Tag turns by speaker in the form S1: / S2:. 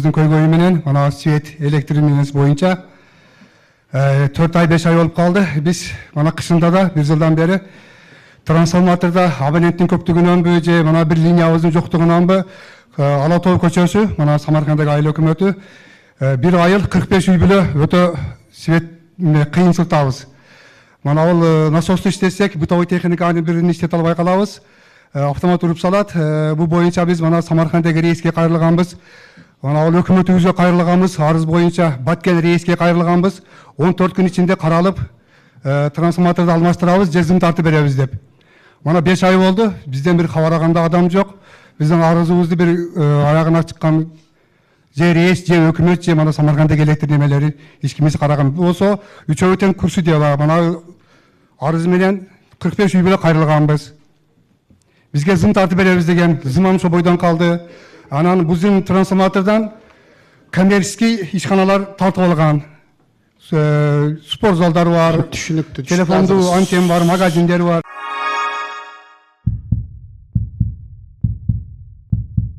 S1: Өкмөтүбүздүн көйгөйү менен мына свет электр боюнча 4 ай 5 ай болуп калды. Биз мына кышында да 1 жылдан бери трансформаторда абоненттин көптүгүнөнбү же мына бир линиябыздын жоктугунанбы Ала Тоо көчөсү, мына Самаркандагы айыл өкмөтү бир айыл 45 үй бүлө өтө свет кыйынчылыктабыз. Мана ал насосту иштетсек, бытовой техниканы бирин иштете албай калабыз. Автомат уруп салат. Бул боюнча биз мана Самаркандагы рейске кайрылганбыз. Мана ал өкмөтүбүзгө кайрылганбыз, арыз боюнча Баткен рейске кайрылганбыз. 14 күн ичинде каралып, трансформаторду алмаштырабыз, же зым тартып беребиз деп. Мана 5 ай болду, бизден бир кабар алган адам жок. Биздин арызыбызды бир аягына чыккан же рейс, же өкмөт, же мана Самаркандагы электр немелери эч кимиси караган болсо, үчөө тең курсу деп мана арыз менен 45 үй бүлө кайрылганбыз. Бизге зым тартып беребиз деген, зымам ошо бойдон калды. Анан биздин трансформатордон коммерческий ишканалар тартып алган. Спорт залдары бар,
S2: Түшүнүктүү.
S1: телефондуу антенн бар, магазиндер бар.